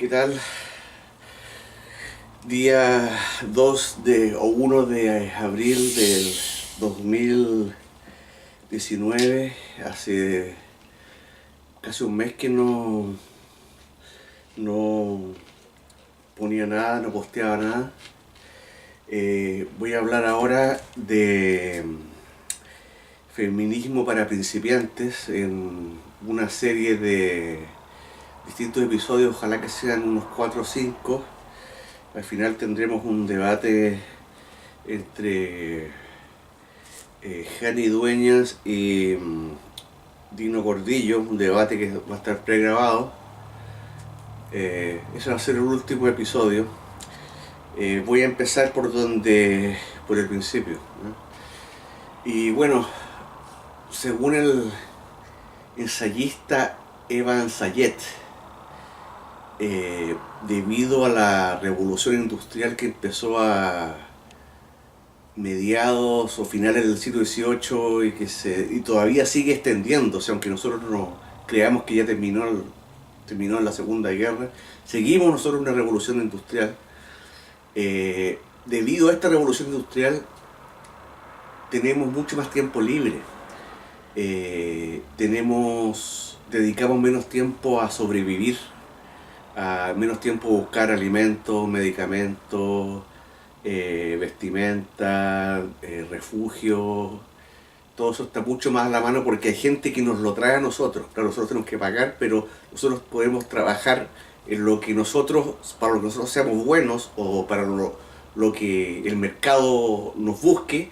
¿Qué tal? Día 1 de abril del 2019, hace casi un mes que no ponía nada, no posteaba nada. Voy a hablar ahora de feminismo para principiantes en una serie de distintos episodios, ojalá que sean unos 4 o 5. Al final tendremos un debate entre Jani Dueñas y Dino Gordillo, un debate que va a estar pregrabado. Ese va a ser el último episodio. Voy a empezar por el principio, ¿no? Y bueno, según el ensayista Evan Sayet, debido a la revolución industrial que empezó a mediados o finales del siglo XVIII y todavía sigue extendiéndose, aunque nosotros no creamos que ya terminó en la Segunda Guerra, seguimos nosotros una revolución industrial. Debido a esta revolución industrial tenemos mucho más tiempo libre, dedicamos menos tiempo a sobrevivir, menos tiempo a buscar alimentos, medicamentos, vestimenta, refugio. Todo eso está mucho más a la mano porque hay gente que nos lo trae a nosotros. Claro, nosotros tenemos que pagar, pero nosotros podemos trabajar en lo que para lo que nosotros seamos buenos o para lo que el mercado nos busque,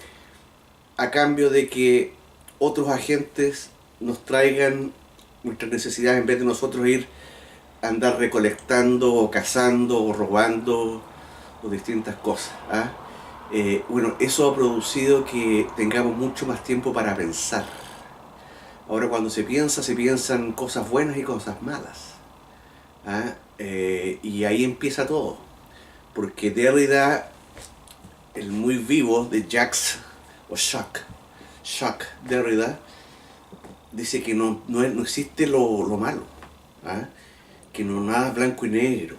a cambio de que otros agentes nos traigan nuestras necesidades en vez de nosotros ir a andar recolectando o cazando o robando o distintas cosas. Bueno, eso ha producido que tengamos mucho más tiempo para pensar. Ahora cuando se piensan cosas buenas y cosas malas. Y ahí empieza todo. Porque Derrida, el muy vivo de Jacques Derrida, dice que no existe lo malo, que no nada es blanco y negro.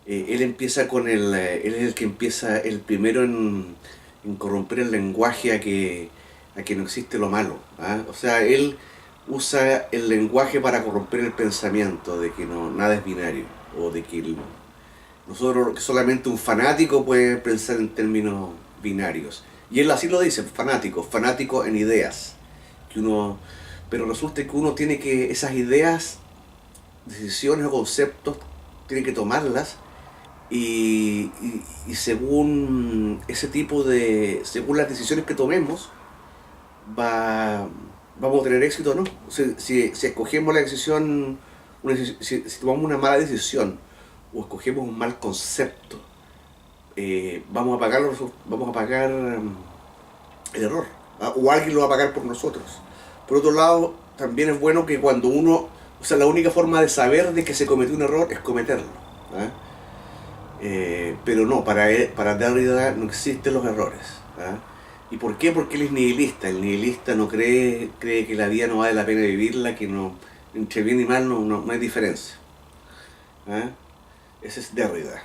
Él empieza él es el que empieza el primero en corromper el lenguaje a que no existe lo malo. O sea, él usa el lenguaje para corromper el pensamiento de que nada es binario, o de que que solamente un fanático puede pensar en términos binarios. Y él así lo dice, fanático en ideas. Pero resulta que uno tiene que esas ideas, decisiones o conceptos, tiene que tomarlas y según según las decisiones que tomemos, vamos a tener éxito o no. Si escogemos la decisión, si tomamos una mala decisión o escogemos un mal concepto, vamos a pagar el error, o alguien lo va a pagar por nosotros. Por otro lado, también es bueno que cuando la única forma de saber de que se cometió un error es cometerlo. Pero no, para Derrida no existen los errores. ¿Y por qué? Porque él es nihilista. El nihilista no cree que la vida no vale la pena vivirla, que entre bien y mal no hay diferencia. Ese es Derrida.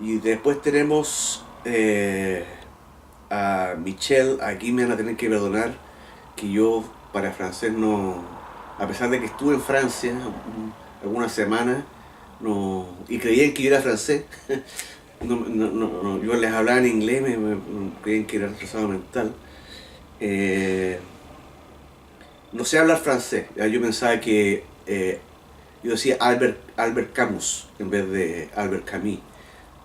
Y después tenemos a Michel. Aquí me van a tener que perdonar que yo para francés a pesar de que estuve en Francia algunas semanas, y creían que yo era francés. Yo les hablaba en inglés, me creían que era retrasado mental. No sé hablar francés. Yo pensaba que yo decía Albert Camus en vez de Albert Camus,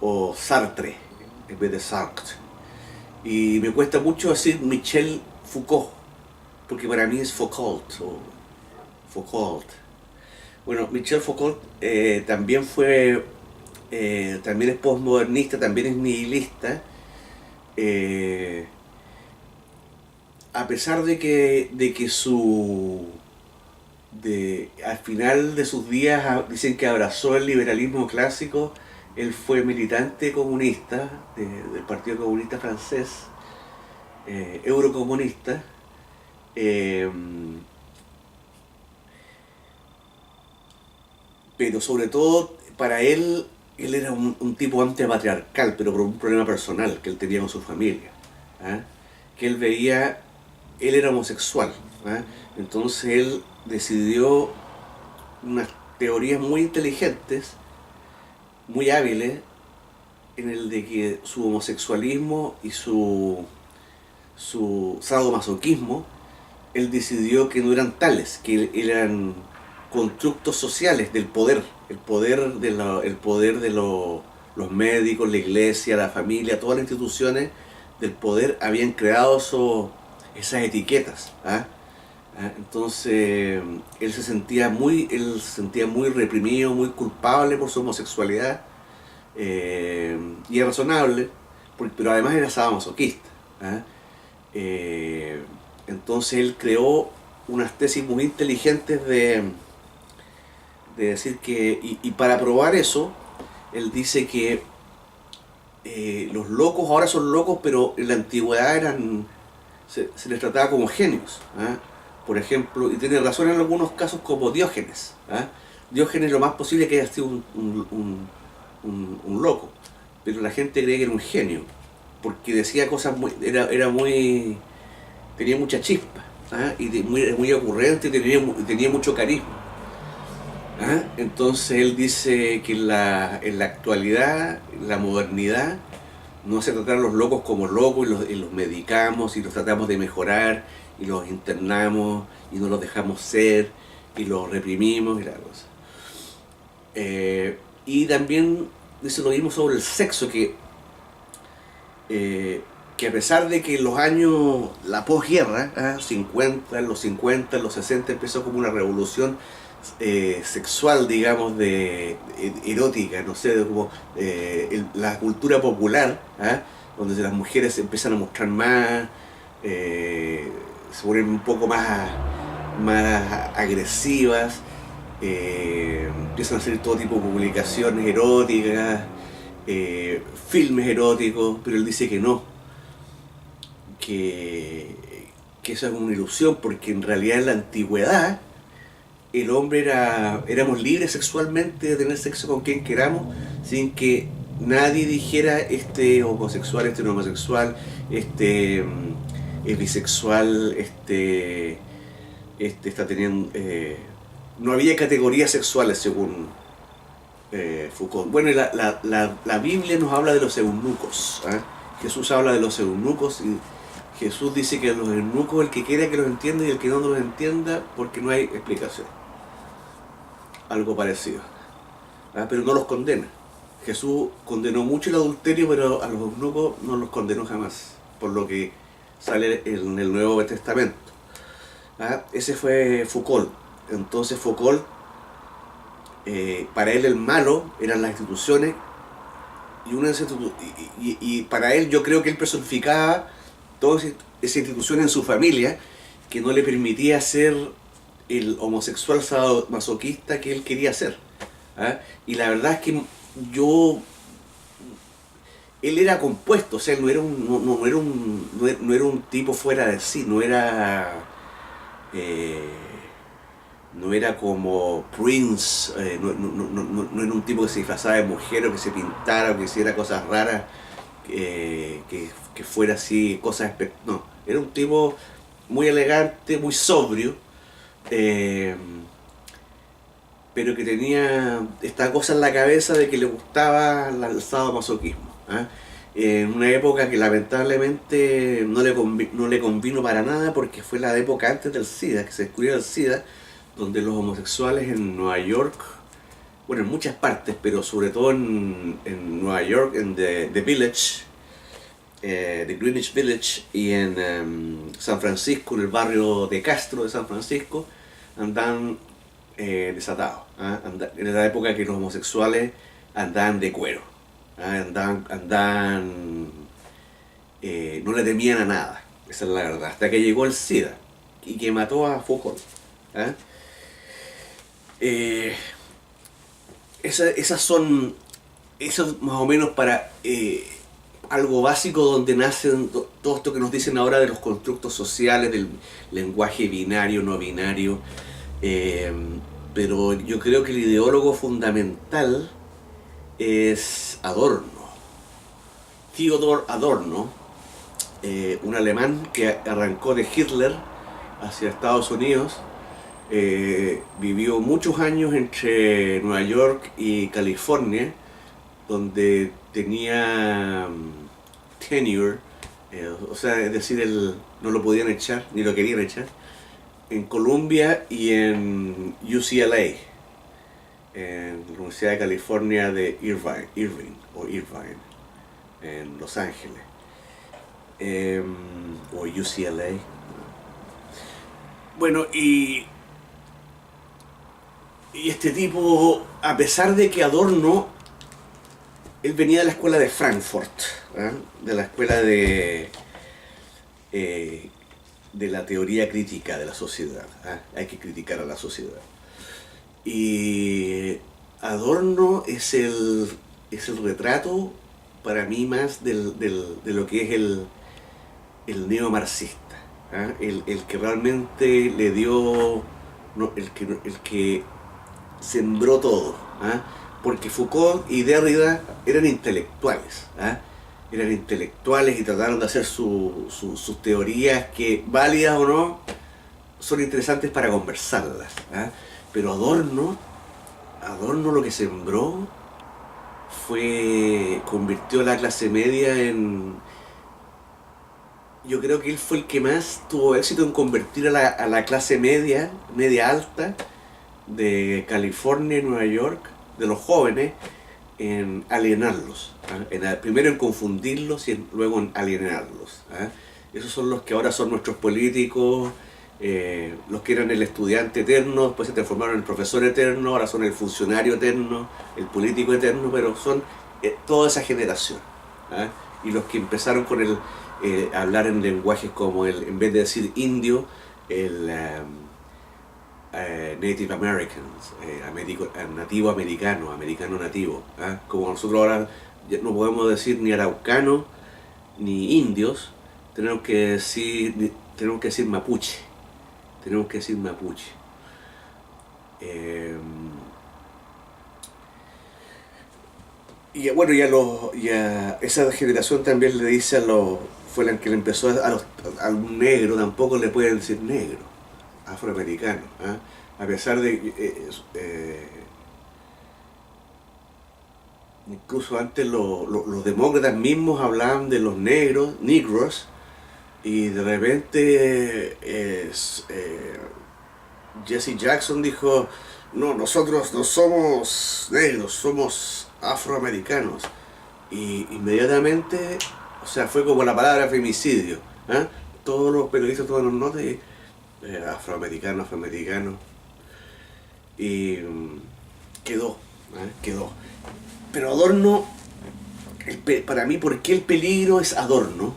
o Sartre en vez de Sartre. Y me cuesta mucho decir Michel Foucault, porque para mí es Foucault o Foucault. Bueno, Michel Foucault también es postmodernista, también es nihilista. A pesar de que al final de sus días dicen que abrazó el liberalismo clásico, él fue militante comunista del Partido Comunista Francés, eurocomunista. pero sobre todo para él era un tipo antipatriarcal, pero por un problema personal que él tenía con su familia. ¿Ah? Que él veía, él era homosexual. ¿Ah? Entonces él decidió unas teorías muy inteligentes, muy hábiles, en el de que su homosexualismo y su sadomasoquismo, él decidió que no eran tales, que eran constructos sociales del poder, el poder de los médicos, la iglesia, la familia, todas las instituciones del poder habían creado esas etiquetas. ¿Ah? Entonces él se sentía muy reprimido, muy culpable por su homosexualidad, y es razonable, pero además era sadomasoquista. ¿Ah? Entonces él creó unas tesis muy inteligentes de decir que, y para probar eso, él dice que los locos ahora son locos, pero en la antigüedad se les trataba como genios. ¿Ah? Por ejemplo, y tiene razón en algunos casos, como Diógenes. ¿Ah? Diógenes lo más posible que haya sido un loco, pero la gente creía que era un genio, porque decía cosas era muy, tenía mucha chispa. ¿Ah? Y muy ocurrente, y tenía mucho carisma. ¿Ah? Entonces él dice que en la actualidad, en la modernidad, no se tratan a los locos como locos y los medicamos y los tratamos de mejorar y los internamos y no los dejamos ser y los reprimimos y la cosa. Y también dice lo mismo sobre el sexo, que a pesar de que en los años, la posguerra, 50, en los 50, en los 60 empezó como una revolución sexual, digamos, erótica, no sé, como la cultura popular, donde las mujeres se empiezan a mostrar más, se vuelven un poco más agresivas, empiezan a hacer todo tipo de publicaciones eróticas, filmes eróticos, pero él dice que no, que eso es una ilusión, porque en realidad en la antigüedad el hombre éramos libres sexualmente de tener sexo con quien queramos, sin que nadie dijera este homosexual, este no homosexual, este es bisexual, este está teniendo... no había categorías sexuales según Foucault. Bueno, y la Biblia nos habla de los eunucos. ¿Eh? Jesús habla de los eunucos y Jesús dice que los eunucos, el que quiera que los entienda y el que no los entienda, porque no hay explicación. Algo parecido. Pero no los condena. Jesús condenó mucho el adulterio, pero a los eunucos no los condenó jamás, por lo que sale en el Nuevo Testamento. Ese fue Foucault. Entonces Foucault, para él el malo eran las instituciones, y para él, yo creo que él personificaba todas esas instituciones en su familia, que no le permitía ser el homosexual sadomasoquista que él quería ser. Y la verdad es que él era compuesto, o sea, él no era un tipo fuera de sí, no era como Prince, no era un tipo que se disfrazaba de mujer o que se pintara o que hiciera cosas raras, que fuera así, no, era un tipo muy elegante, muy sobrio, pero que tenía esta cosa en la cabeza de que le gustaba el sadomasoquismo. En una época que lamentablemente no le convino para nada, porque fue la época antes del SIDA, que se descubrió el SIDA, donde los homosexuales en Nueva York, bueno, en muchas partes, pero sobre todo en Nueva York, en The Village, The Greenwich Village, y en San Francisco, en el barrio de Castro de San Francisco, andaban desatados. En la época que los homosexuales andaban de cuero, no le temían a nada, esa es la verdad, hasta que llegó el SIDA y que mató a Foucault. Esas son más o menos para algo básico, donde nacen todo esto que nos dicen ahora de los constructos sociales, del lenguaje binario, no binario, pero yo creo que el ideólogo fundamental es Adorno. Theodor Adorno, un alemán que arrancó de Hitler hacia Estados Unidos, vivió muchos años entre Nueva York y California, donde tenía tenure, o sea, es decir, no lo podían echar, ni lo querían echar, en Columbia y en UCLA, en la Universidad de California de Irvine, en Los Ángeles, o UCLA. Bueno, y este tipo, a pesar de que Adorno, él venía de la escuela de Frankfurt, de la escuela de la teoría crítica de la sociedad. Hay que criticar a la sociedad. Y Adorno es el retrato, para mí, más de lo que es el neomarxista. El que realmente le dio, no, el que sembró todo. Porque Foucault y Derrida eran intelectuales. Eran intelectuales y trataron de hacer sus teorías, que, válidas o no, son interesantes para conversarlas. Pero Adorno lo que sembró convirtió a la clase media en... Yo creo que él fue el que más tuvo éxito en convertir a la clase media alta de California y Nueva York, de los jóvenes, en alienarlos. Primero en confundirlos y luego en alienarlos. Esos son los que ahora son nuestros políticos, los que eran el estudiante eterno, después se transformaron en el profesor eterno, ahora son el funcionario eterno, el político eterno, pero son toda esa generación. Y los que empezaron con hablar en lenguajes como en vez de decir indio, el Native Americans, nativo americano, americano nativo. Como nosotros ahora ya no podemos decir ni araucano ni indios, tenemos que decir mapuche. Tenemos que decir mapuche. Y bueno, ya esa generación también le dice fue la que le empezó a un negro, tampoco le pueden decir negro, afroamericano. A pesar de incluso antes los demócratas mismos hablaban de los negros, negros, y de repente Jesse Jackson dijo: no, nosotros no somos negros, somos afroamericanos. Y inmediatamente, o sea, fue como la palabra femicidio. Todos los periodistas tomaron nota y afroamericano. Y quedó. Pero Adorno, para mí, ¿por qué el peligro es Adorno?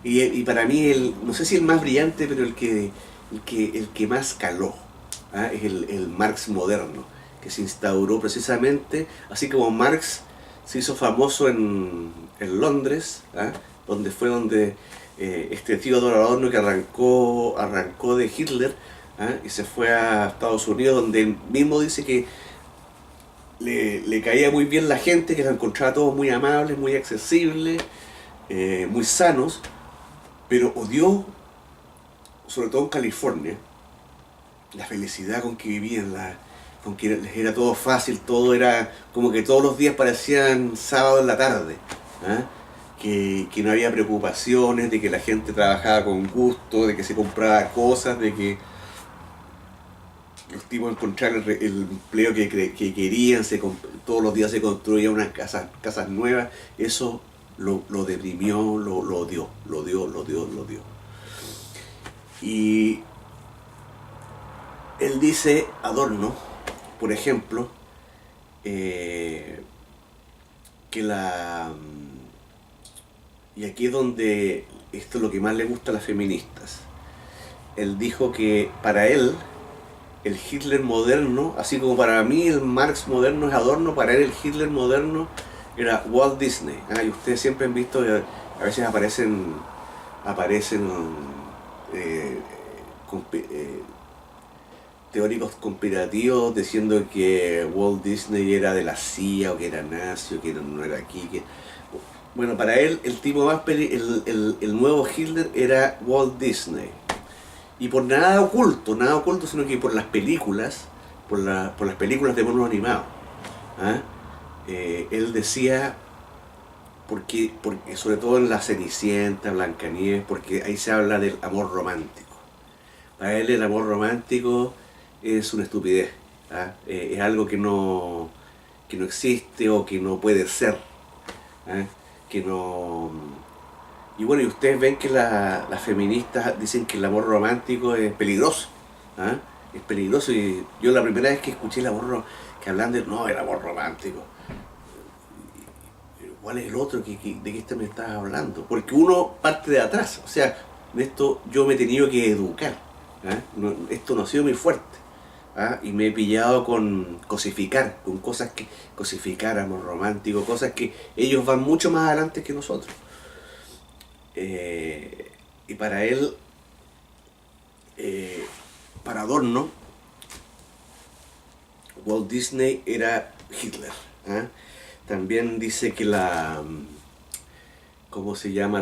Y para mí, no sé si el más brillante, pero el que más caló, es el Marx moderno, que se instauró precisamente, así como Marx se hizo famoso en Londres, donde este Theodor Adorno, que arrancó de Hitler, y se fue a Estados Unidos, donde él mismo dice que le caía muy bien la gente, que los encontraba todos muy amables, muy accesibles, muy sanos, pero odió, sobre todo en California, la felicidad con que vivían, con que les era todo fácil, todo era como que todos los días parecían sábado en la tarde, que no había preocupaciones, de que la gente trabajaba con gusto, de que se compraba cosas, de que los tipos encontraron el empleo que querían, todos los días se construían unas casas nuevas. Eso lo deprimió, lo odió. Y él dice, Adorno, por ejemplo, que y aquí es donde esto es lo que más le gusta a las feministas. Él dijo que para él el Hitler moderno, así como para mí el Marx moderno es Adorno, para él el Hitler moderno era Walt Disney. Y ustedes siempre han visto, a veces aparecen teóricos conspirativos diciendo que Walt Disney era de la CIA o que era nazi o que no era aquí. Bueno, para él el tipo más el nuevo Hitler era Walt Disney. Y por nada oculto, sino que por las películas, por las películas de monos animados. ¿Ah? Él decía, porque sobre todo en La Cenicienta, Blancanieves, porque ahí se habla del amor romántico. Para él el amor romántico es una estupidez. ¿Ah? Es algo que no existe o que no puede ser. ¿Ah? Que no... Y bueno, y ustedes ven que las feministas dicen que el amor romántico es peligroso. ¿Ah? Es peligroso, y yo la primera vez que escuché el amor que hablan de, no, el amor romántico. ¿Cuál es el otro? ¿De qué me estás hablando? Porque uno parte de atrás. O sea, en esto yo me he tenido que educar. ¿Ah? Esto no ha sido muy fuerte. ¿Ah? Y me he pillado con cosificar, con cosas que cosificar, amor romántico, cosas que ellos van mucho más adelante que nosotros. Y para él, para Adorno, Walt Disney era Hitler. ¿Ah? También dice que ¿cómo se llama?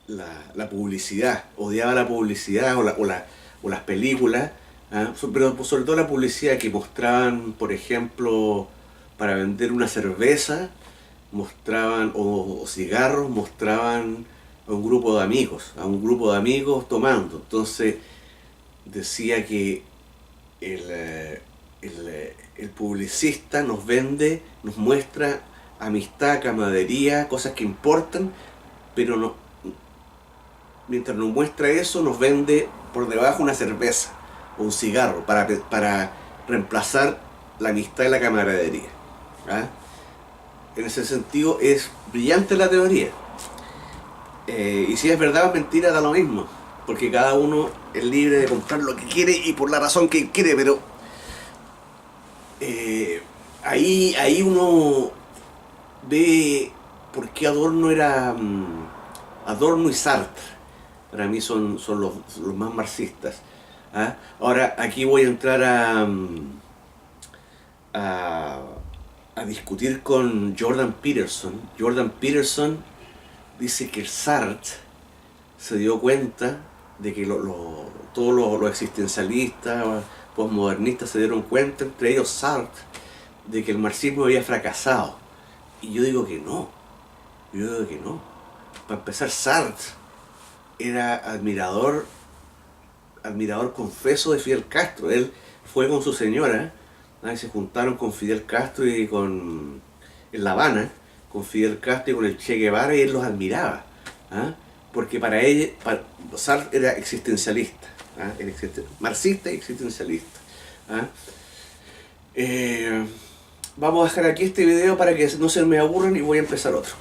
La publicidad, odiaba la publicidad o las películas, ¿ah? Pero sobre todo la publicidad que mostraban, por ejemplo, para vender una cerveza, mostraban, o cigarros, mostraban a un grupo de amigos tomando. Entonces decía que el publicista nos vende, nos muestra amistad, camaradería, cosas que importan, pero no, mientras nos muestra eso, nos vende por debajo una cerveza o un cigarro para reemplazar la amistad y la camaradería. ¿Ah? En ese sentido es brillante la teoría. Y si es verdad o mentira, da lo mismo, porque cada uno es libre de comprar lo que quiere y por la razón que quiere, pero ahí uno ve por qué Adorno era... Adorno y Sartre, para mí son los más marxistas. ¿Ah? Ahora, aquí voy a entrar a discutir con Jordan Peterson. Jordan Peterson dice que Sartre se dio cuenta de que todos los existencialistas, postmodernistas se dieron cuenta, entre ellos Sartre, de que el marxismo había fracasado. Y yo digo que no. Para empezar, Sartre era admirador confeso de Fidel Castro. Él fue con su señora, ¿no? Se juntaron con Fidel Castro en La Habana, con Fidel Castro y con el Che Guevara, y él los admiraba. ¿Ah? Porque para Sartre era existencialista, ¿ah? Era marxista y existencialista. ¿Ah? Vamos a dejar aquí este video para que no se me aburran y voy a empezar otro.